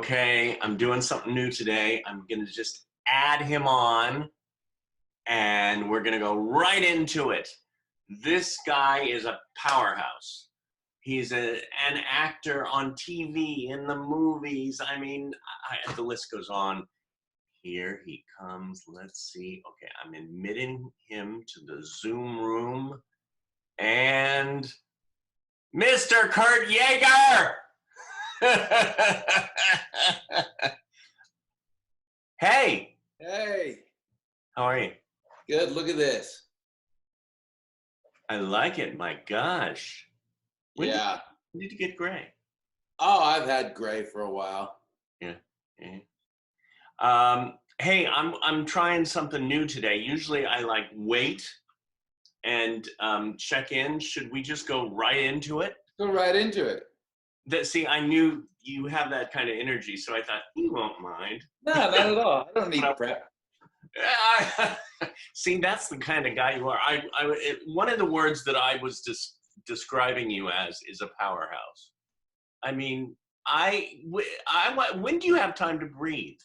okay, I'm doing something new today. I'm going to just add him on and we're going to go right into it. This guy is a powerhouse. He's an actor on TV, in the movies. I mean, the list goes on. Here he comes. Let's see. Okay, I'm admitting him to the Zoom room. And Mr. Kurt Yaeger! Hey! Hey! How are you? Good, look at this. I like it, my gosh. When did you get gray? Oh, I've had gray for a while. Yeah. Hey, I'm trying something new today. Usually I like wait and check in. Should we just go right into it? Go right into it. See, I knew you have that kind of energy, so I thought you won't mind. No, not at all. I don't need prep. See, that's the kind of guy you are. One of the words that I was describing you as is a powerhouse. I mean, when do you have time to breathe?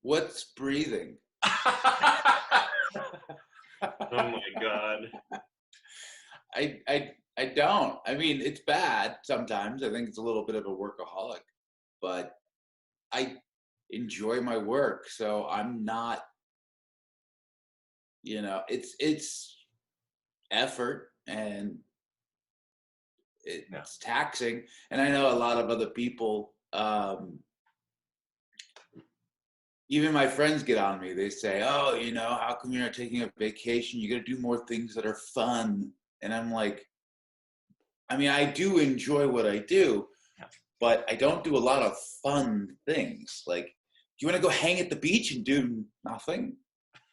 What's breathing? Oh my God. I don't. I mean, it's bad sometimes. I think it's a little bit of a workaholic, but I enjoy my work. So I'm not, it's effort and it's taxing. And I know a lot of other people, even my friends get on me. They say, oh, how come you're not taking a vacation? You got to do more things that are fun. And I'm like, I mean, I do enjoy what I do, but I don't do a lot of fun things. Like, do you want to go hang at the beach and do nothing?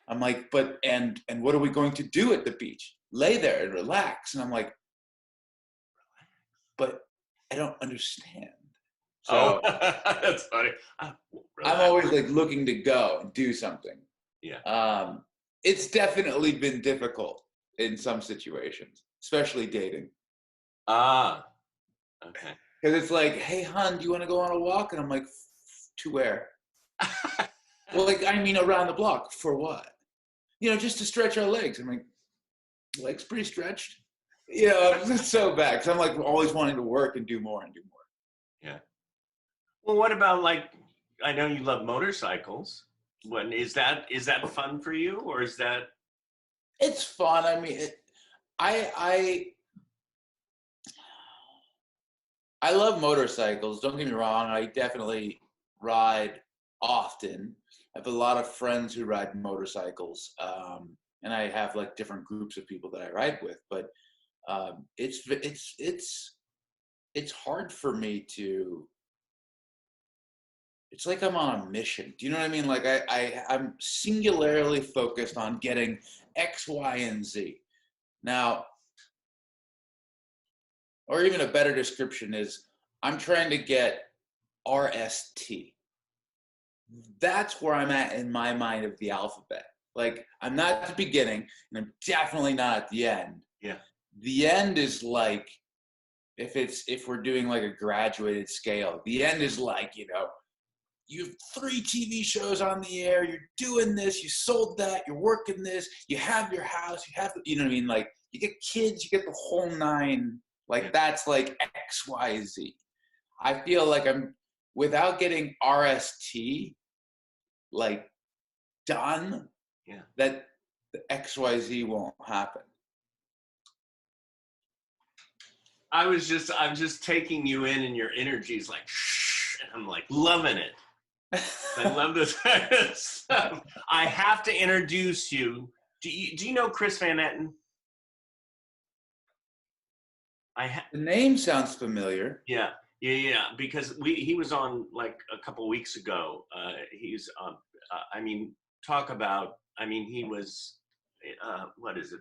I'm like, and what are we going to do at the beach? Lay there and relax. And I'm like, but I don't understand. So that's funny. I'm always like looking to go and do something. Yeah. It's definitely been difficult in some situations, especially dating. Okay. Because it's like, hey, hon, do you want to go on a walk? And I'm like, to where? Well, like, I mean, around the block. For what? Just to stretch our legs. I'm like, legs pretty stretched. It's so bad. Because I'm like always wanting to work and do more and do more. Yeah. Well, what about I know you love motorcycles. Is that fun for you, or is that? It's fun. I mean, I love motorcycles. Don't get me wrong. I definitely ride often. I have a lot of friends who ride motorcycles, and I have like different groups of people that I ride with. But it's hard for me to. It's like I'm on a mission. Do you know what I mean? Like I'm singularly focused on getting X, Y, and Z. Now, or even a better description is I'm trying to get RST. That's where I'm at in my mind of the alphabet. Like, I'm not at the beginning, and I'm definitely not at the end. Yeah. The end is like, if we're doing like a graduated scale, the end is like, you have 3 TV shows on the air, you're doing this, you sold that, you're working this, you have your house, you know what I mean? Like, you get kids, you get the whole 9. Like, that's like X, Y, Z. I feel like I'm, without getting RST, like, done, that the X, Y, Z won't happen. I'm just taking you in, and your energy is like, shh, and I'm like loving it. I love this kind of stuff. I have to introduce you. Do you know Chris Van Etten? The name sounds familiar. Yeah, because he was on like a couple weeks ago. He's talk about. He was what is it,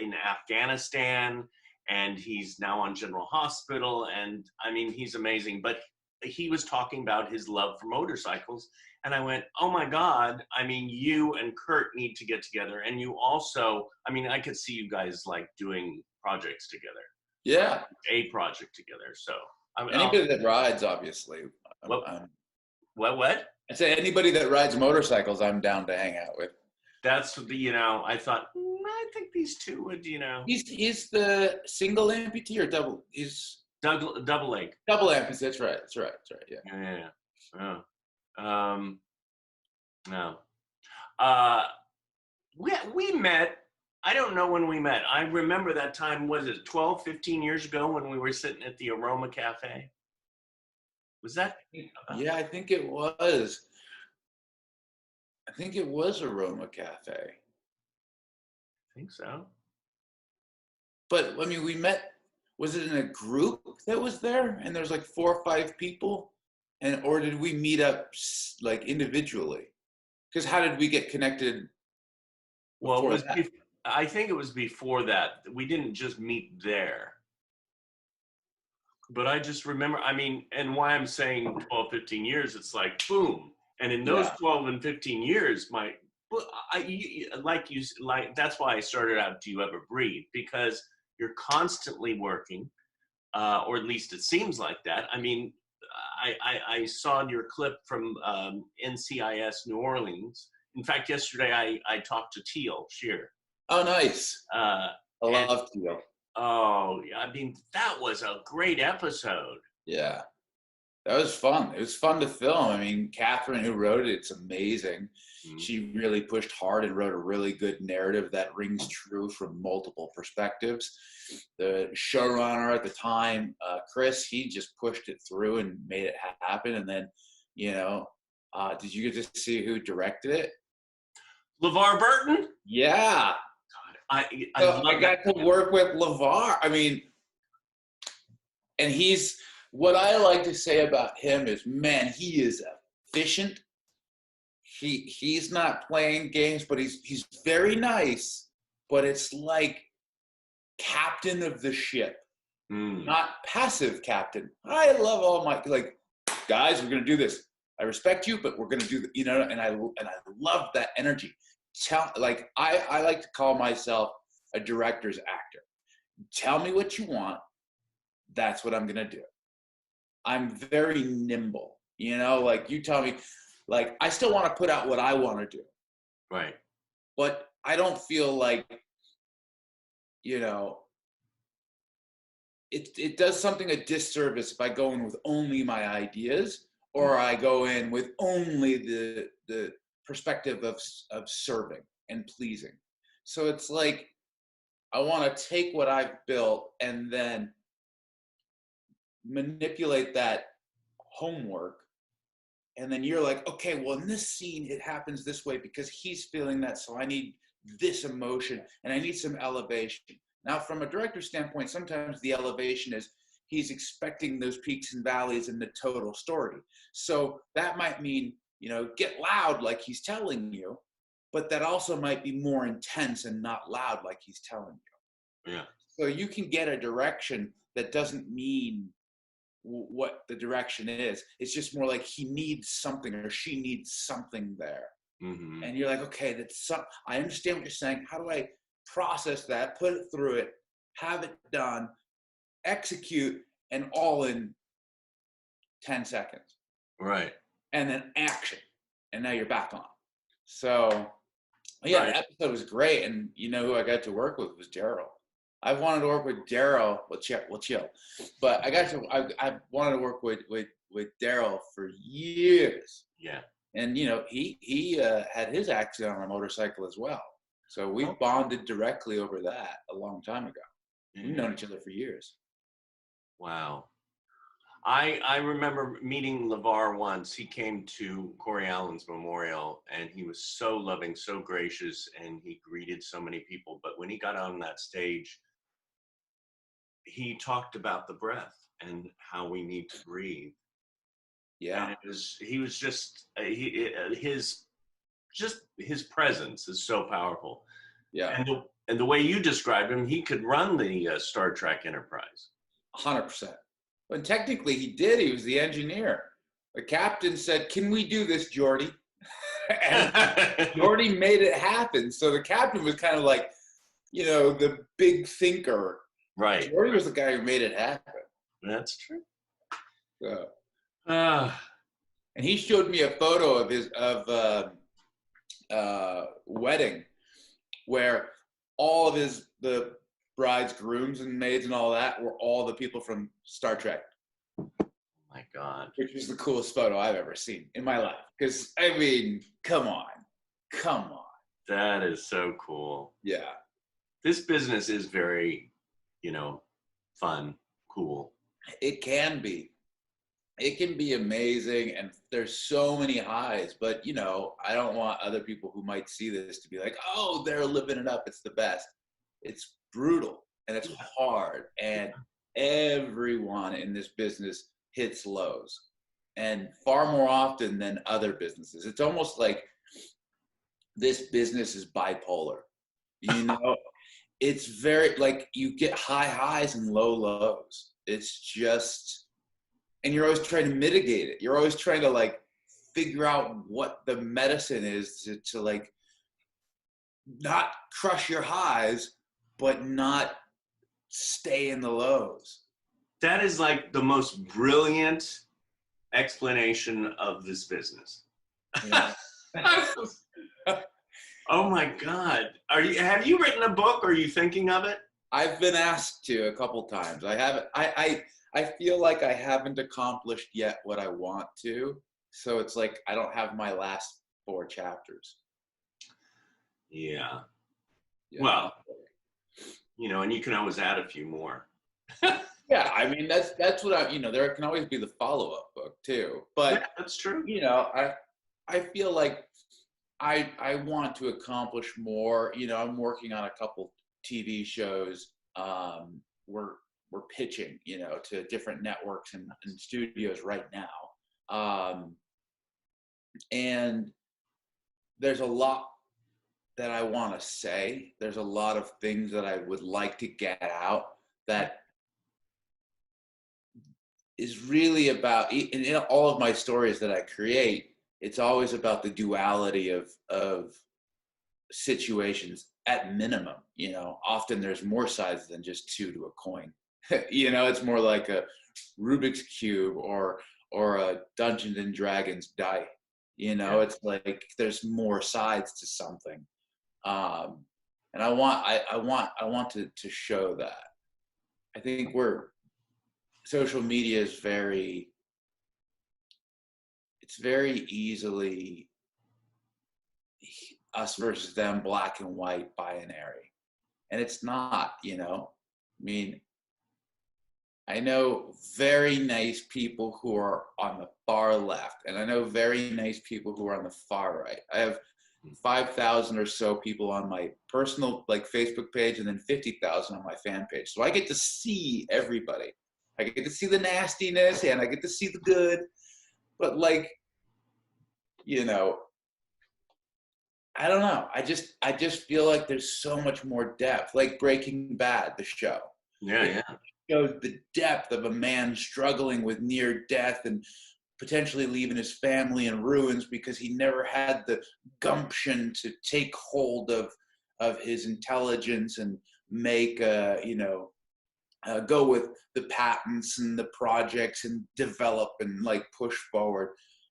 in Afghanistan, and he's now on General Hospital, and he's amazing. But he was talking about his love for motorcycles, and I went, oh my God, you and Kurt need to get together. And you also, I could see you guys like doing projects together. Yeah. A project together. So Anybody that rides, obviously. What? I say anybody that rides motorcycles, I'm down to hang out with. That's I thought, I think these two would, He's the single amputee or double? He's double leg. Double amputee. That's right. Yeah. Yeah. No. We met. I don't know when we met. I remember that time, was it 12, 15 years ago when we were sitting at the Aroma Cafe? Was that? Yeah, I think it was. I think it was Aroma Cafe. I think so. But, I mean, we met, was it in a group that was there? And there's like 4 or 5 people? Or did we meet up like individually? Because how did we get connected? Well, I think it was before that. We didn't just meet there. But I just remember, and why I'm saying 12, 15 years, it's like, boom. And in those 12 and 15 years, that's why I started out, Do You Ever Breathe? Because you're constantly working, or at least it seems like that. I saw your clip from NCIS New Orleans. In fact, yesterday I talked to Teal Shear. Oh, nice. I love Teal. Oh, that was a great episode. Yeah, that was fun. It was fun to film. Catherine, who wrote it, it's amazing. Mm-hmm. She really pushed hard and wrote a really good narrative that rings true from multiple perspectives. The showrunner at the time, Chris, he just pushed it through and made it happen. And then, did you get to see who directed it? LeVar Burton? Yeah. I got to work with LeVar. And he's, what I like to say about him is, man, he is efficient. He's not playing games, but he's very nice. But it's like captain of the ship, not passive captain. I love all my, guys, we're gonna do this. I respect you, but we're gonna do and I love that energy. I like to call myself a director's actor. Tell me what you want. That's what I'm going to do. I'm very nimble, you tell me, I still want to put out what I want to do. Right. But I don't feel like, it does something a disservice if I go in with only my ideas, or I go in with only the perspective of serving and pleasing. So it's like, I want to take what I've built and then manipulate that homework. And then you're like, okay, well, in this scene, it happens this way because he's feeling that. So I need this emotion and I need some elevation. Now, from a director's standpoint, sometimes the elevation is he's expecting those peaks and valleys in the total story. So that might mean, get loud like he's telling you, but that also might be more intense and not loud like he's telling you. Yeah. So you can get a direction that doesn't mean what the direction is. It's just more like he needs something or she needs something there. Mm-hmm. And you're like, okay, I understand what you're saying. How do I process that, put it through it, have it done, execute, and all in 10 seconds. Right. And then action. And now you're back on. So, yeah, right. The episode was great. And who I got to work with was Daryl. I've wanted to work with Daryl. Well, chill. But I wanted to work with Daryl for years. Yeah. And, he had his accident on a motorcycle as well. So we bonded directly over that a long time ago. Mm-hmm. We've known each other for years. Wow. I remember meeting LeVar once. He came to Corey Allen's memorial, and he was so loving, so gracious, and he greeted so many people. But when he got on that stage, he talked about the breath and how we need to breathe. Yeah. And his presence is so powerful. Yeah. And the way you described him, he could run the Star Trek Enterprise. 100%. But technically he did. He was the engineer. The captain said, "Can we do this, Geordi?" And Geordi made it happen. So the captain was kind of like, the big thinker. Right. Geordi was the guy who made it happen. That's true. So, Uh, and he showed me a photo of his wedding where all of the brides, grooms, and maids and all that were all the people from Star Trek. my God. Which was the coolest photo I've ever seen in my life. Because, I mean, come on. That is so cool. Yeah. This business is very, fun, cool. It can be. It can be amazing, and there's so many highs. But, I don't want other people who might see this to be like, oh, they're living it up. It's the best. It's brutal, and it's hard. And everyone in this business hits lows, and far more often than other businesses. It's almost like this business is bipolar. It's very like you get high highs and low lows. It's just, and you're always trying to mitigate it. You're always trying to like figure out what the medicine is to like not crush your highs, but not stay in the lows. That is like the most brilliant explanation of this business. Yeah. Oh my God. Have you written a book? Or are you thinking of it? I've been asked to a couple times. I haven't. I feel like I haven't accomplished yet what I want to. So it's like I don't have my last 4 chapters. Yeah. Yeah. Well, and you can always add a few more. Yeah, I mean that's what there can always be the follow-up book too. But yeah, that's true. I feel like I want to accomplish more. I'm working on a couple TV shows. We're pitching, to different networks and studios right now. And there's a lot that I want to say. There's a lot of things that I would like to get out that is really about, in all of my stories that I create, it's always about the duality of situations at minimum. Often there's more sides than just 2 to a coin. It's more like a Rubik's Cube or a Dungeons and Dragons die. It's like there's more sides to something. And I want to show that. I think social media is it's very easily us versus them, black and white, binary. And it's not, I mean, I know very nice people who are on the far left, and I know very nice people who are on the far right. I have 5,000 or so people on my personal Facebook page, and then 50,000 on my fan page. So I get to see everybody. I get to see the nastiness, and I get to see the good. But I don't know. I just feel like there's so much more depth. Like Breaking Bad, the show. Yeah. Shows the depth of a man struggling with near death and potentially leaving his family in ruins because he never had the gumption to take hold of his intelligence and make go with the patents and the projects and develop and push forward.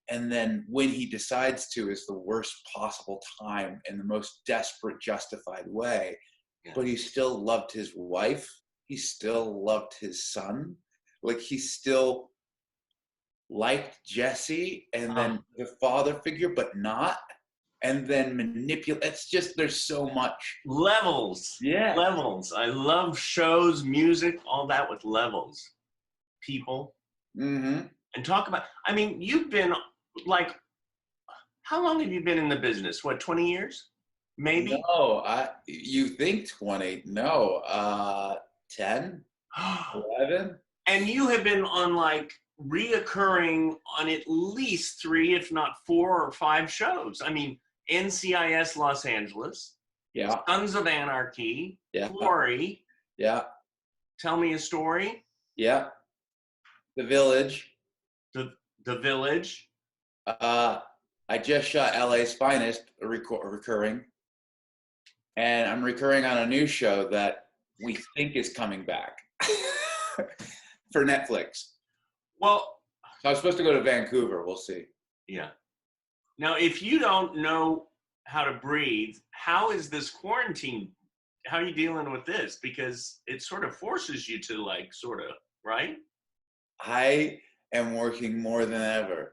And then when he decides to is the worst possible time in the most desperate, justified way. Yeah. But he still loved his wife. He still loved his son. He still liked Jesse and then the father figure, but not. And then manipulate. It's just, there's so much. Levels. Yeah. Levels. I love shows, music, all that with levels. People. Mm-hmm. And talk about, you've been how long have you been in the business? What, 20 years? Maybe? No, you think 20. No, 10, 11. And you have been on reoccurring on at least 3, if not 4 or 5 shows. NCIS Los Angeles. Yeah. Sons of Anarchy. Yeah. Glory. Yeah. Tell Me a Story. Yeah. The Village. The Village. I just shot LA's Finest, recurring. And I'm recurring on a new show that we think is coming back for Netflix. Well, I was supposed to go to Vancouver. We'll see. Yeah. Now, if you don't know how to breathe, how is this quarantine? How are you dealing with this? Because it sort of forces you to like, sort of, right? I am working more than ever.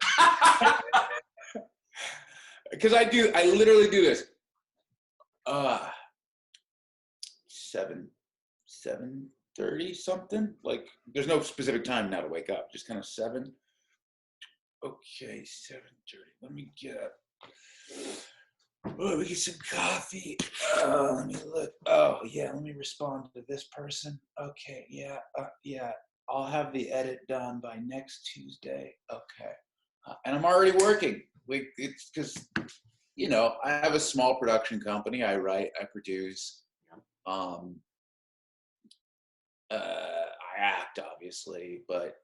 Because I literally do this. 7:30 something. Like there's no specific time now to wake up. Just kind of 7. Okay, 7:30. Let me get up. Oh, let me get some coffee. Let me look. Oh yeah, let me respond to this person. Okay, yeah. I'll have the edit done by next Tuesday. Okay, and I'm already working. It's because I have a small production company. I write, I produce. I act, obviously, but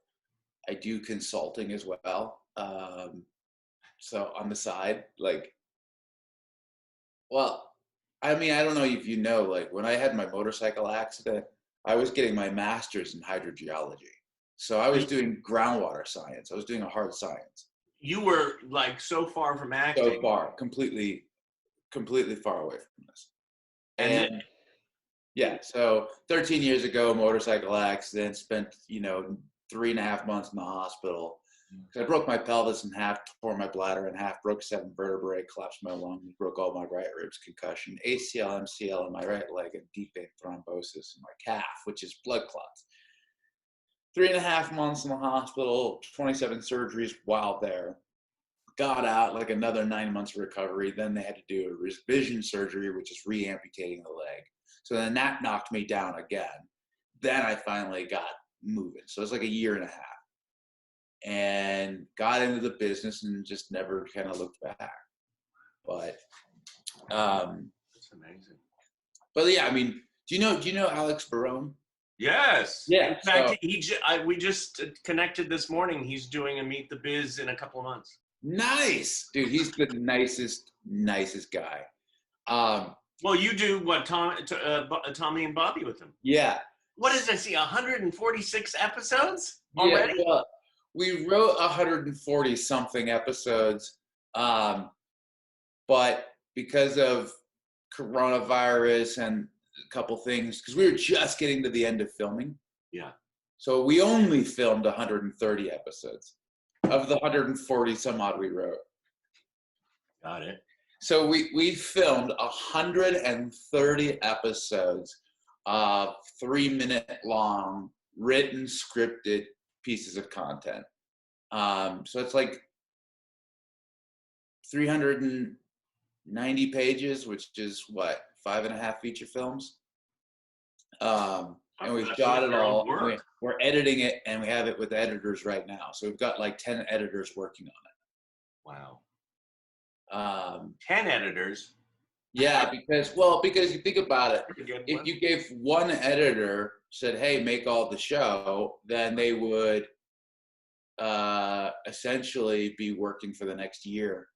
I do consulting as well. So on the side, like, well, I mean, I don't know if you know, like, when I had my motorcycle accident, I was getting my master's in hydrogeology. So I was doing groundwater science. I was doing a hard science. You were like so far from acting. So far, completely far away from this. And yeah, so 13 years ago, motorcycle accident, spent, 3.5 months in the hospital. I broke my pelvis in half, tore my bladder in half, broke 7 vertebrae, collapsed my lung, broke all my right ribs, concussion, ACL, MCL in my right leg, and deep vein thrombosis in my calf, which is blood clots. 3.5 months in the hospital, 27 surgeries while there. Got out, like another 9 months of recovery. Then they had to do a revision surgery, which is re-amputating the leg. So then that knocked me down again. Then I finally got moving. So it was like 1.5 years. And got into the business and just never kind of looked back. But that's amazing. But yeah, I mean, do you know Alex Barone? Yes. Yeah. In fact, we just connected this morning. He's doing a Meet the Biz in a couple of months. Nice, dude. He's the nicest guy. Well, you do what, Tommy and Bobby with him? Yeah. What is I see? 146 episodes already? Yeah, well, we wrote 140 something episodes, but because of coronavirus and a couple things, because we were just getting to the end of filming. Yeah. So we only filmed 130 episodes of the 140 some odd we wrote. Got it. So we filmed 130 episodes of 3-minute long written scripted pieces of content. So it's like 390 pages, which is what, 5.5 feature films. And we've shot it all. We're editing it, and we have it with editors right now. So we've got like 10 editors working on it. Wow. 10 editors. Yeah, because you think about it, if you gave one editor, said, "Hey, make all the show," then they would essentially be working for the next year.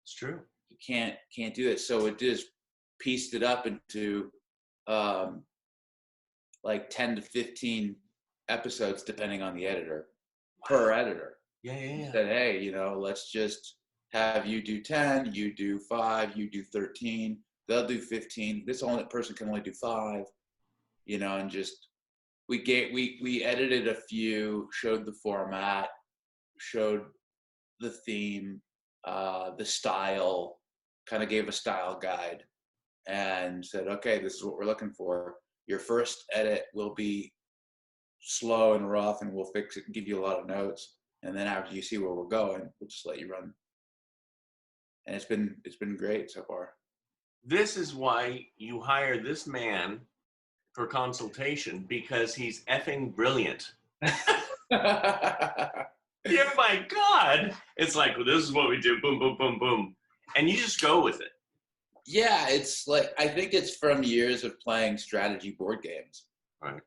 It's true. You can't do it. So it just pieced it up into like 10 to 15 episodes, depending on the editor, per editor. Yeah. Said, hey, let's just have you do 10, you do 5, you do 13, they'll do 15. This person can only do 5, and just we edited a few, showed the format, showed the theme, the style, kind of gave a style guide, and said, okay, this is what we're looking for. Your first edit will be slow and rough, and we'll fix it and give you a lot of notes. And then after you see where we're going, we'll just let you run. And it's been great so far. This is why you hire this man for consultation, because he's effing brilliant. Yeah, my God. It's like, well, this is what we do. Boom, boom, boom, boom. And you just go with it. Yeah, it's like, I think it's from years of playing strategy board games. Right.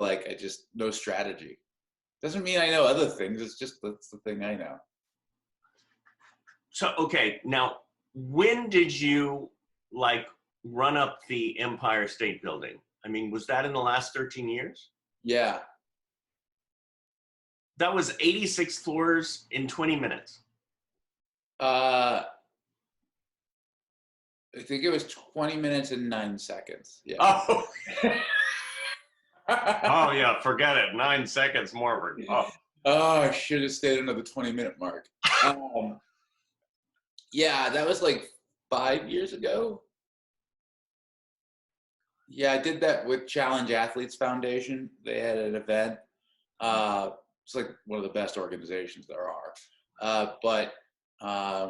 Like I just know strategy. Doesn't mean I know other things. It's just that's the thing I know. So, okay, now, when did you run up the Empire State Building? I mean, was that in the last 13 years? Yeah. That was 86 floors in 20 minutes. I think it was 20 minutes and 9 seconds. Yeah. Oh. Oh yeah, forget it. 9 seconds more. Oh. Oh, I should have stayed under the 20-minute mark. Yeah, that was like 5 years ago. Yeah, I did that with Challenge Athletes Foundation. They had an event. It's like one of the best organizations there are. But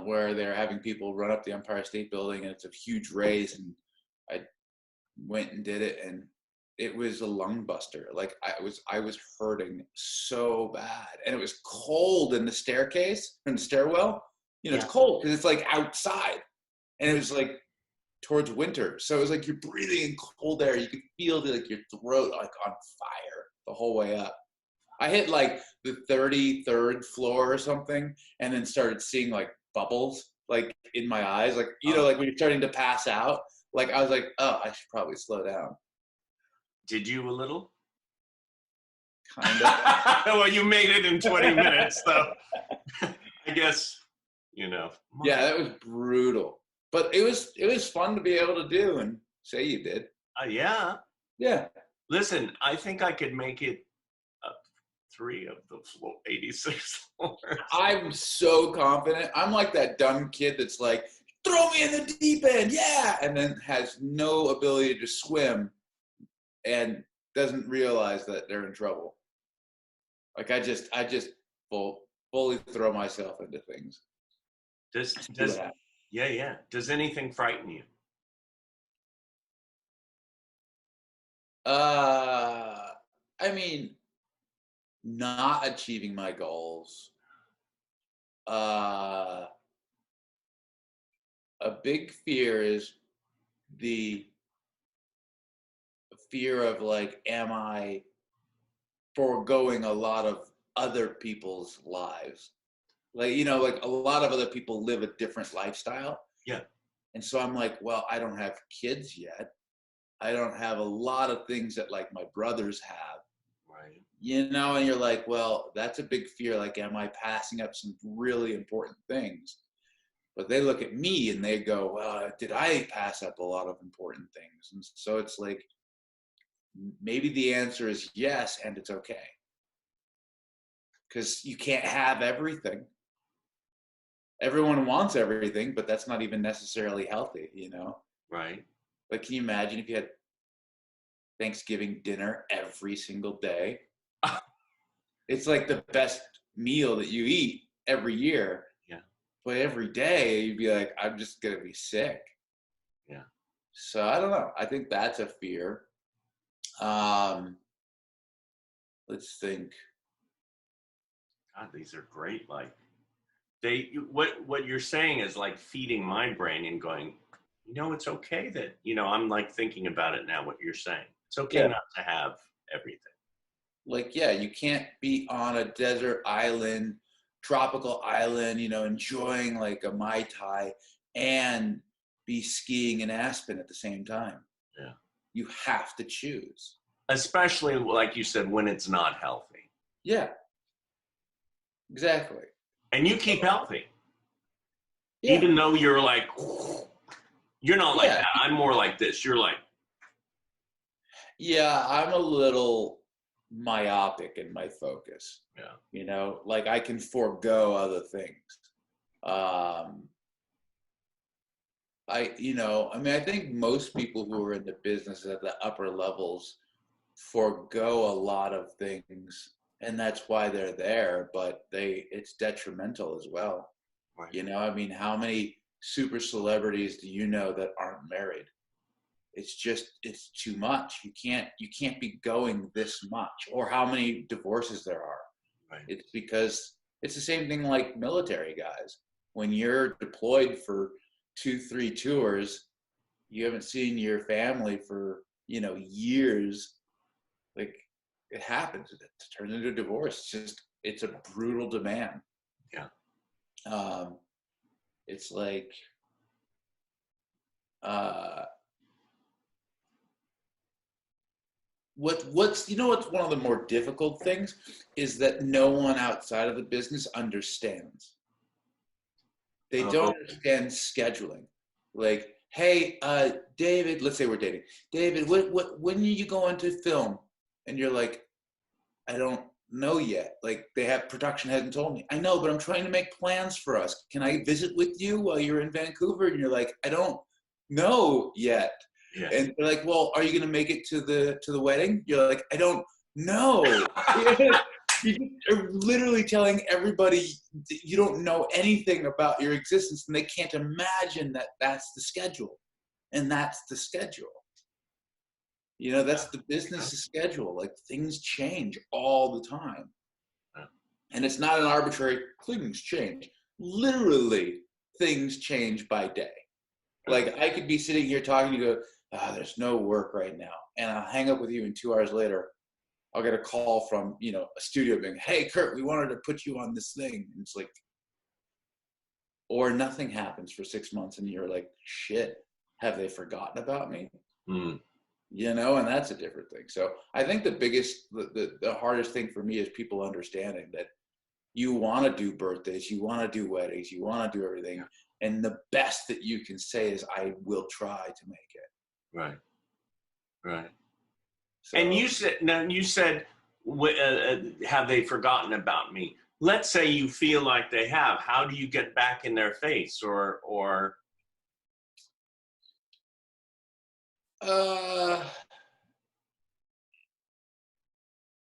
where they're having people run up the Empire State Building, and it's a huge race. And I went and did it, and it was a lung buster. Like I was hurting so bad, and it was cold in the staircase, in the stairwell. You know, It's cold because it's like outside, and it was like towards winter. So it was like you're breathing in cold air. You could feel like your throat like on fire the whole way up. I hit like the 33rd floor or something, and then started seeing like bubbles like in my eyes, like like when you're starting to pass out. Like I was like, oh, I should probably slow down. Did you a little? Kind of. Well, you made it in 20 minutes, though. I guess, Yeah, that was brutal. But it was fun to be able to do and say you did. Yeah. Yeah. Listen, I think I could make it up 3 of the 86 floors. I'm so confident. I'm like that dumb kid that's like, throw me in the deep end, yeah, and then has no ability to swim and doesn't realize that they're in trouble. Like I just fully throw myself into things. Yeah. Does anything frighten you? I mean, not achieving my goals. A big fear is the fear of like, am I foregoing a lot of other people's lives? Like, like a lot of other people live a different lifestyle. Yeah. And so I'm like, well, I don't have kids yet. I don't have a lot of things that like my brothers have. Right. And you're like, well, that's a big fear. Like, am I passing up some really important things? But they look at me and they go, well, did I pass up a lot of important things? And so it's like, maybe the answer is yes, and it's okay. Because you can't have everything. Everyone wants everything, but that's not even necessarily healthy, Right. Like, can you imagine if you had Thanksgiving dinner every single day? It's like the best meal that you eat every year. Yeah. But every day you'd be like, I'm just going to be sick. Yeah. So I don't know. I think that's a fear. Let's think. God, these are great. Like what you're saying is like feeding my brain and going, it's okay that, I'm like thinking about it now, what you're saying. It's okay not to have everything. Like, yeah, you can't be on a desert island, tropical island, enjoying like a Mai Tai and be skiing in Aspen at the same time. Yeah. You have to choose. Especially, like you said, when it's not healthy. Yeah. Exactly. And you keep healthy. Yeah. Even though you're like, you're not like that. I'm more like this. You're like. Yeah, I'm a little myopic in my focus. Yeah. Like I can forego other things. I think most people who are in the business at the upper levels forego a lot of things, and that's why they're there, but it's detrimental as well. Right. How many super celebrities do you know that aren't married? It's too much. You can't be going this much. Or how many divorces there are. Right. It's because it's the same thing like military guys. When you're deployed for 2-3 tours, you haven't seen your family for years. Like, it happens. It turns into a divorce. It's a brutal demand. Yeah. It's like what's what's one of the more difficult things is that no one outside of the business understands. They don't Oh, understand scheduling. Like, hey, David, let's say we're dating. David, when are you going to film? And you're like, I don't know yet. Like, they have production hasn't told me. I know, but I'm trying to make plans for us. Can I visit with you while you're in Vancouver? And you're like, I don't know yet. yeah. And they're like, well, are you going to make it to the wedding? You're like, I don't know. You are literally telling everybody you don't know anything about your existence, and they can't imagine that that's the schedule, and that's the schedule. That's the business schedule. Like, things change all the time, and it's not an arbitrary things change. Literally, things change by day. Like, I could be sitting here talking to you, there's no work right now, and I'll hang up with you, and 2 hours later I'll get a call from, a studio being, hey, Kurt, we wanted to put you on this thing. And it's like, or nothing happens for 6 months and you're like, shit, have they forgotten about me? Mm. And that's a different thing. So I think the hardest thing for me is people understanding that you want to do birthdays, you want to do weddings, you want to do everything. And the best that you can say is, I will try to make it. Right. Right. So, And you said, have they forgotten about me? Let's say you feel like they have. How do you get back in their face, or? I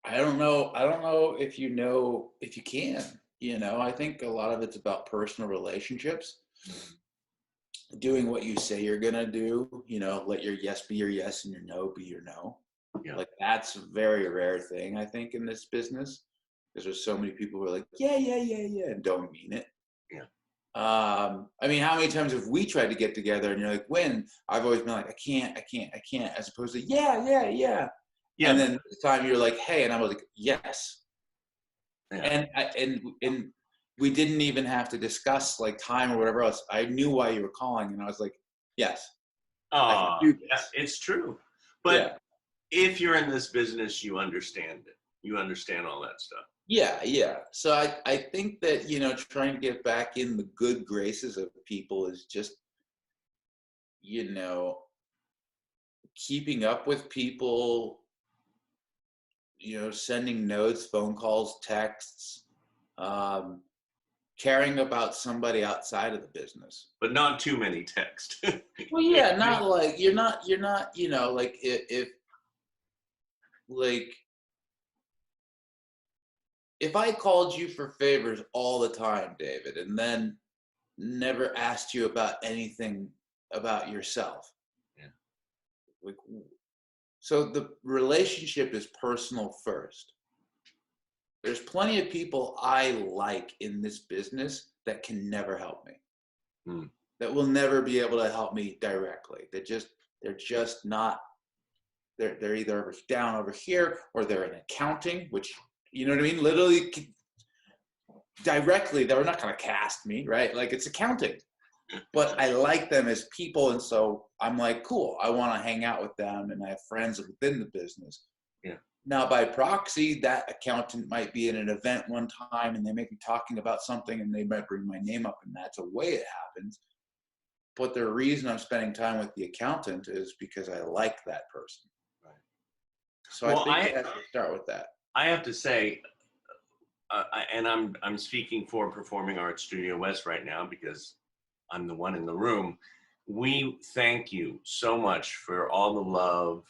don't know. I don't know if if you can. I think a lot of it's about personal relationships. Doing what you say you're gonna do. Let your yes be your yes and your no be your no. Yeah. Like, that's a very rare thing, I think, in this business, because there's so many people who are like, yeah, and don't mean it. Yeah. I mean, how many times have we tried to get together and you're like, when? I've always been like, I can't, as opposed to, yeah. Yeah. And then this time you're like, hey, and I was like, yes. Yeah. And we didn't even have to discuss like time or whatever else. I knew why you were calling, and I was like, yes, I can do this. Yeah, it's true. But if you're in this business, you understand it. You understand all that stuff. Yeah. So I think that, trying to get back in the good graces of people is just, keeping up with people, sending notes, phone calls, texts, caring about somebody outside of the business. But not too many texts. Well, yeah, not like you're not, like if I called you for favors all the time, David, and then never asked you about anything about yourself. Yeah. Like, so the relationship is personal first. There's plenty of people I like in this business that can never help me. That will never be able to help me directly. They're just not, they're either down over here, or they're in accounting, which, you know what I mean? Literally, directly, they're not going to cast me, right? Like, it's accounting. But I like them as people, and so I'm like, cool, I want to hang out with them, and I have friends within the business. Yeah. Now, by proxy, that accountant might be in an event one time, and they may be talking about something, and they might bring my name up, and that's a way it happens. But the reason I'm spending time with the accountant is because I like that person. Right. So I think I have to start with that. I have to say, and I'm speaking for Performing Arts Studio West right now because I'm the one in the room. We thank you so much for all the love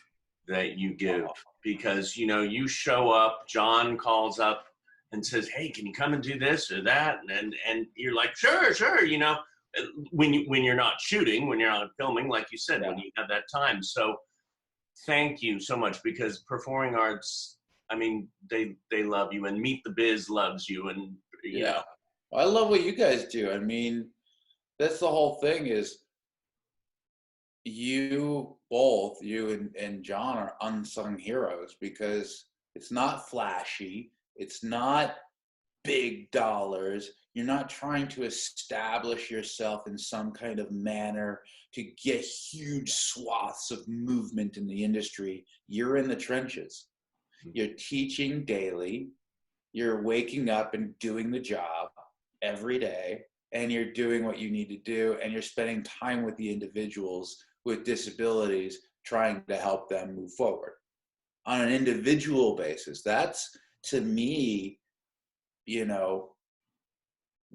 that you give, because you show up, John calls up and says, hey, can you come and do this or that, and you're like, sure, when you're not shooting, when you're not filming, like you said, when you have that time. So thank you so much, because Performing Arts, I mean, they love you, and Meet the Biz loves you, and you know. Well, I love what you guys do. I mean, that's the whole thing, is you and John are unsung heroes, because it's not flashy, it's not big dollars. You're not trying to establish yourself in some kind of manner to get huge swaths of movement in the industry. You're in the trenches. You're teaching daily. You're waking up and doing the job every day, and you're doing what you need to do, and you're spending time with the individuals with disabilities, trying to help them move forward on an individual basis. That's, to me, you know,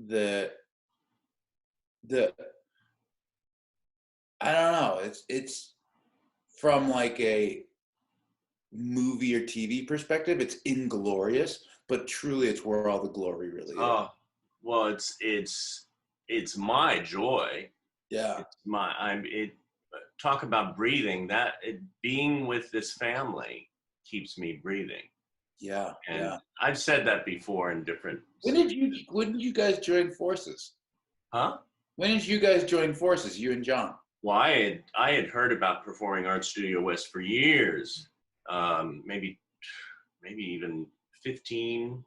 the I don't know, it's from like a movie or TV perspective, it's inglorious, but truly it's where all the glory really is. Oh, well, it's my joy. Yeah. It's talk about breathing. Being with this family keeps me breathing. Yeah. And yeah. I've said that before in different. When did you guys join forces? Huh? When did you guys join forces, you and John? Well, I had heard about Performing Arts Studio West for years, maybe even 15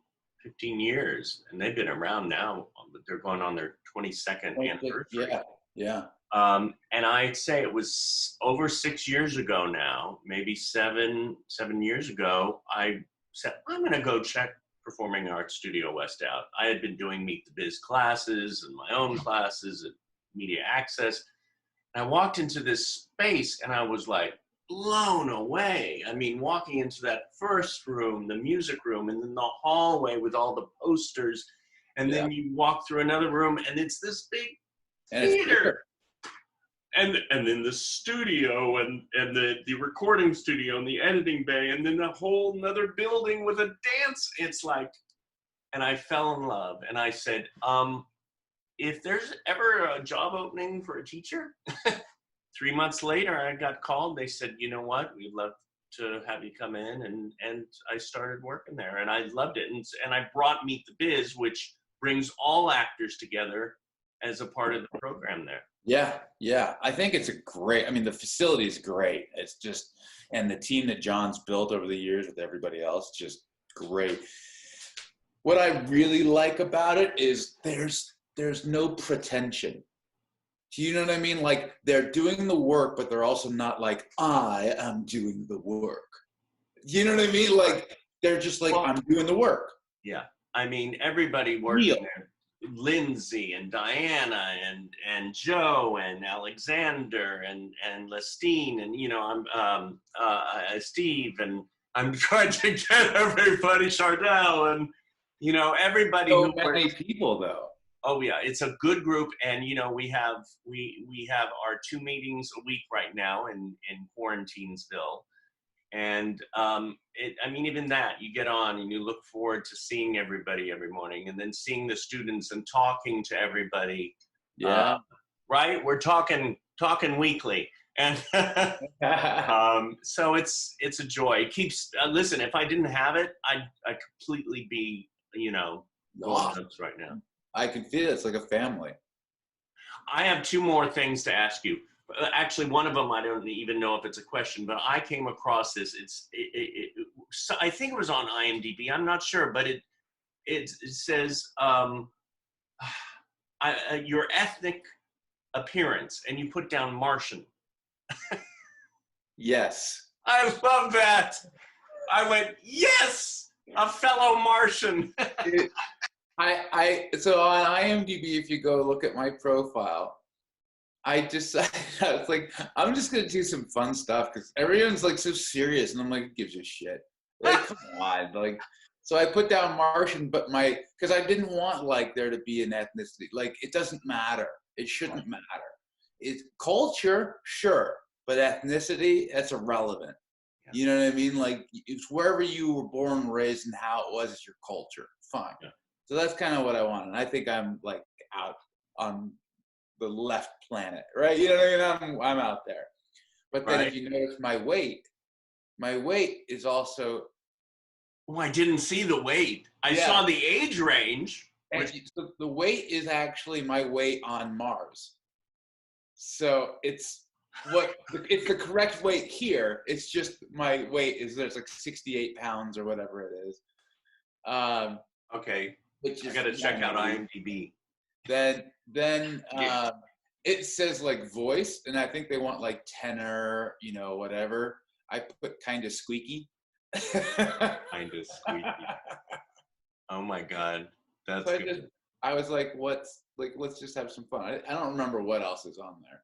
years, and they've been around now, but they're going on their 22nd anniversary. Yeah. And I'd say it was over 6 years ago now, maybe seven years ago, I said, I'm going to go check Performing Arts Studio West out. I had been doing Meet the Biz classes and my own classes at Media Access. And I walked into this space and I was like blown away. I mean, walking into that first room, the music room, and then the hallway with all the posters. And then you walk through another room and it's this big theater. And then the studio and the recording studio and the editing bay, and then a whole nother building with a dance. It's like, and I fell in love. And I said, if there's ever a job opening for a teacher, 3 months later, I got called. They said, you know what, we'd love to have you come in. And I started working there and I loved it. And I brought Meet the Biz, which brings all actors together as a part of the program there. Yeah. I think it's the facility is great. It's just, and the team that John's built over the years with everybody else, just great. What I really like about it is there's no pretension. Do you know what I mean? Like, they're doing the work, but they're also not like, I am doing the work. You know what I mean? Like, they're just like, I'm doing the work. Yeah. I mean, everybody working there. Lindsay and Diana and Joe and Alexander and Lestine and, you know, I'm Steve, and I'm trying to get everybody, Chardell, and, you know, everybody. So many people though. Oh yeah, it's a good group, and you know, we have our 2 meetings a week right now in Quarantinesville, and even that, you get on and you look forward to seeing everybody every morning, and then seeing the students and talking to everybody. Yeah. Right, we're talking weekly, and so it's a joy. It keeps listen. If I didn't have it, I'd completely be, you know, nuts right now. I can feel it. It's like a family. I have 2 more things to ask you. Actually, one of them I don't even know if it's a question, but I came across this. I think it was on IMDb. I'm not sure, but it says your ethnic appearance, and you put down Martian. Yes. I love that. I went, yes, a fellow Martian. So on IMDb, if you go look at my profile, I decided, I was like, I'm just going to do some fun stuff because everyone's like so serious. And I'm like, it gives a shit. Like, come on. Like, so I put down Martian, but because I didn't want like there to be an ethnicity. Like, it doesn't matter. It shouldn't matter. It's culture, sure. But ethnicity, that's irrelevant. Yeah. You know what I mean? Like, it's wherever you were born and raised and how it was is your culture. Fine. Yeah. So that's kind of what I want. And I think I'm like out on the left planet, right? You know what I mean? I'm out there. But then if you notice my weight is also. Oh, I didn't see the weight. I saw the age range. So the weight is actually my weight on Mars. So it's the correct weight here. It's just my weight is there's like 68 pounds or whatever it is. Okay. which I is got to check out funny. IMDb. Then Yeah. it says like voice, and I think they want like tenor, whatever. I put kind of squeaky. Kind of squeaky. Oh my God. That's So good. I was like, let's just have some fun. I don't remember what else is on there.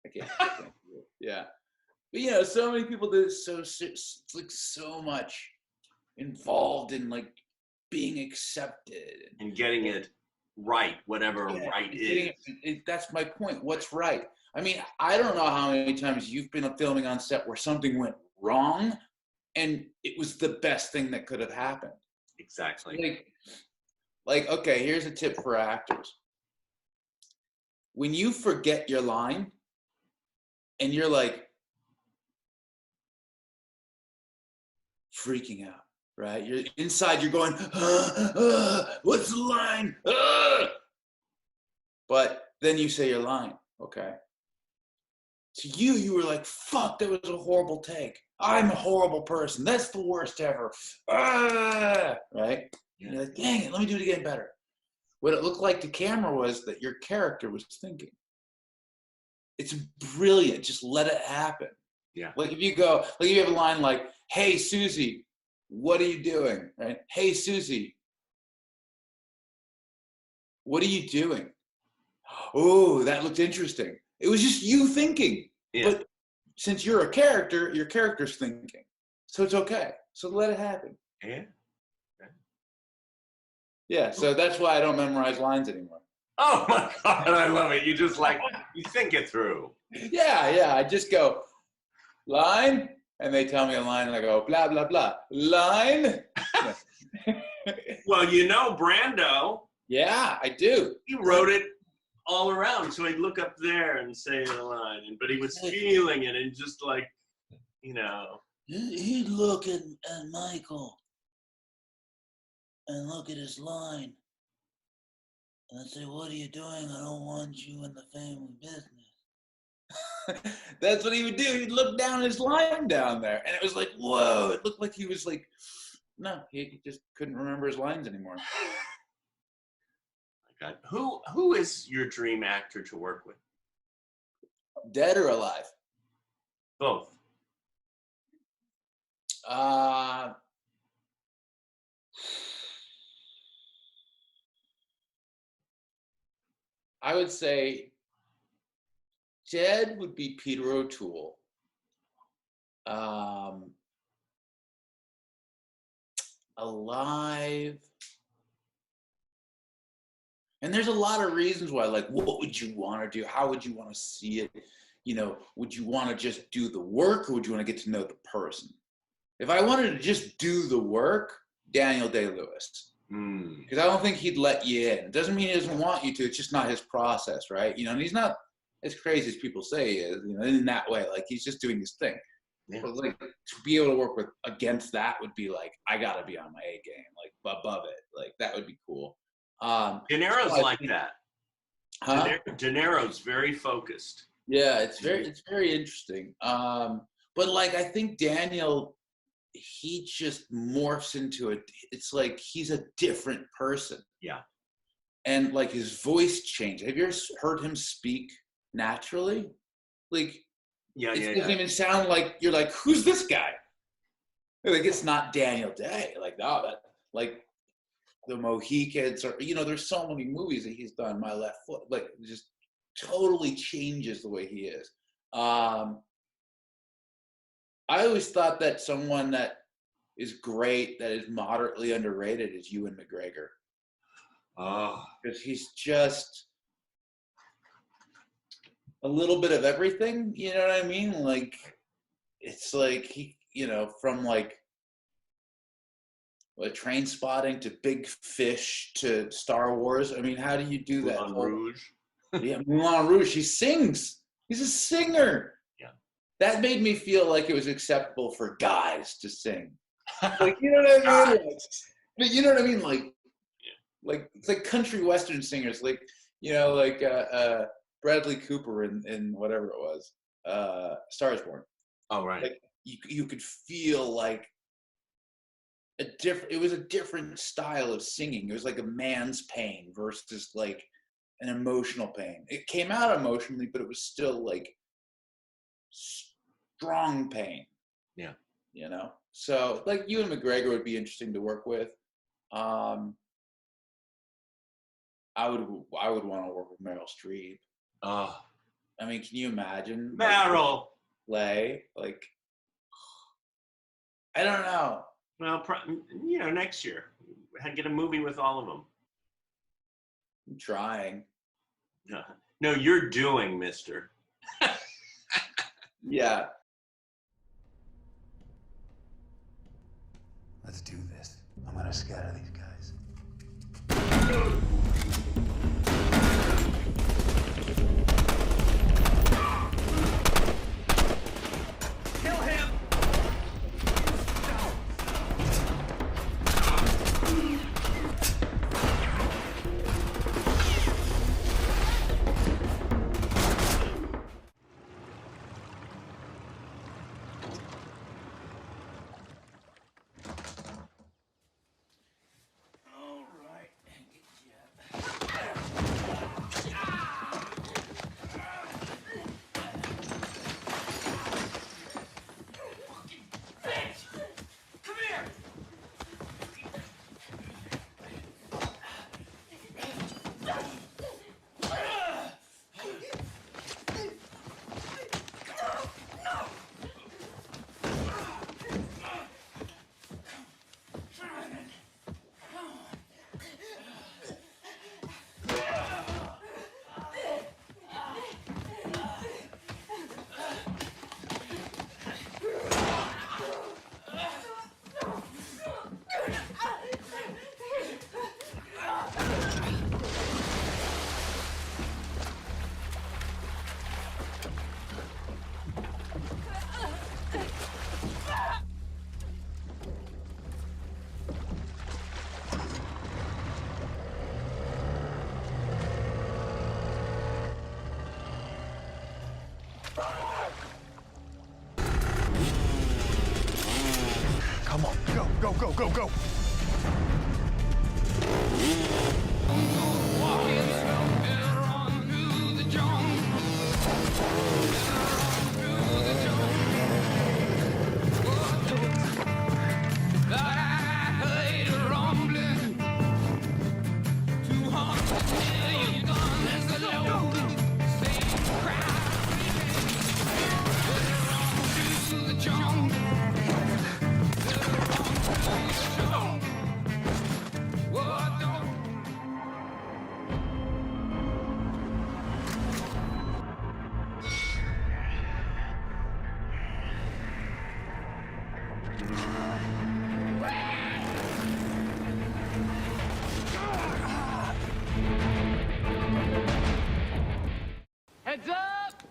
I can't do it. Yeah. But so many people do this, it's like so much involved in like being accepted And getting it right, whatever yeah, right is. that's my point. What's right? I mean, I don't know how many times you've been filming on set where something went wrong and it was the best thing that could have happened. Exactly. Like, okay, here's a tip for actors. When you forget your line and you're like freaking out, right? You're inside, you're going, what's the line? But then you say your line, okay? To you were like, fuck, that was a horrible take. I'm a horrible person. That's the worst ever. Right? Yeah. You're like, dang it, let me do it again better. What it looked like to camera was that your character was thinking. It's brilliant. Just let it happen. Yeah. Like if you have a line like, hey, Susie, what are you doing? Right? Hey, Susie, what are you doing? Oh, that looked interesting. It was just you thinking. Yeah. But since you're a character, your character's thinking. So it's okay. So let it happen. Yeah. Yeah, so that's why I don't memorize lines anymore. Oh my God, I love it. You just you think it through. Yeah. I just go, line, and they tell me a line, and I go, blah, blah, blah. Line. Well, Brando. Yeah, I do. He wrote it all around. So he'd look up there and say the line. But he was feeling it and just He'd look at Michael and look at his line and say, what are you doing? I don't want you in the family business. That's what he would do. He'd look down his line down there. And it was like, whoa. It looked like he was like, no, he just couldn't remember his lines anymore. God. Who is your dream actor to work with? Dead or alive? Both. I would say dead would be Peter O'Toole. Alive. And there's a lot of reasons why, like, what would you want to do? How would you want to see it? Would you want to just do the work or would you want to get to know the person? If I wanted to just do the work, Daniel Day-Lewis. Because I don't think he'd let you in. It doesn't mean he doesn't want you to. It's just not his process, right? And he's not as crazy as people say he is, in that way. Like, he's just doing his thing. Yeah. But, like, to be able to work against that would be like, I got to be on my A game, like, above it. Like, that would be cool. De Niro's like that. Huh? De Niro's very focused. Yeah, it's very interesting. But like I think Daniel, he just morphs into it. It's like he's a different person. Yeah. And like his voice changed. Have you ever heard him speak naturally? Like, it doesn't even sound like you're like, who's this guy? Like it's not Daniel Day. Like like the Mohicans or there's so many movies that he's done. My Left Foot, like just totally changes the way he is. I always thought that someone that is great, that is moderately underrated, is Ewan McGregor. Oh, because he's just a little bit of everything. You know what I mean? Like it's like he, from like Train Spotting to Big Fish to Star Wars. I mean, how do you do that? Moulin Rouge. Yeah, Moulin Rouge. He sings. He's a singer. Yeah. That made me feel like it was acceptable for guys to sing. Like, you know what I mean? But you know what I mean? Like, like it's like country western singers, like Bradley Cooper in whatever it was, Star is Born. Oh right. Like you could feel like it was a different style of singing. It was like a man's pain versus like an emotional pain. It came out emotionally, but it was still like strong pain. Yeah. You know? So like Ewan McGregor would be interesting to work with. I would want to work with Meryl Streep. Oh. I mean, can you imagine? Meryl. Like, I don't know. Well, next year. Get a movie with all of them. I'm trying. No, you're doing, mister. Yeah. Let's do this. I'm gonna scatter these guys. Kill him! Come on, go, go, go, go, go! Heads up!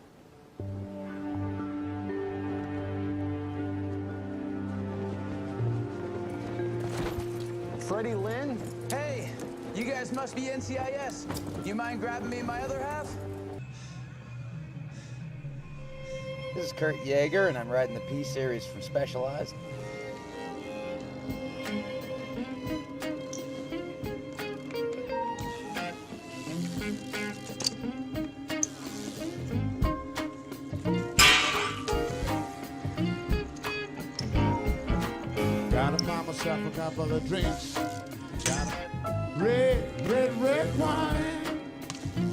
Freddie Lynn? Hey, you guys must be NCIS. You mind grabbing me my other half? This is Kurt Yaeger, and I'm riding the P-Series from Specialized. Gotta buy myself a couple of drinks. Gotta red wine.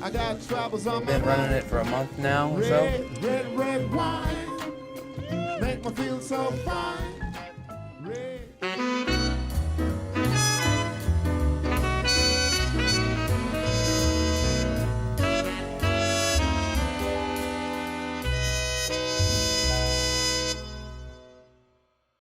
I got troubles on my Been running it for a month now or so. red wine. Make me feel so fine.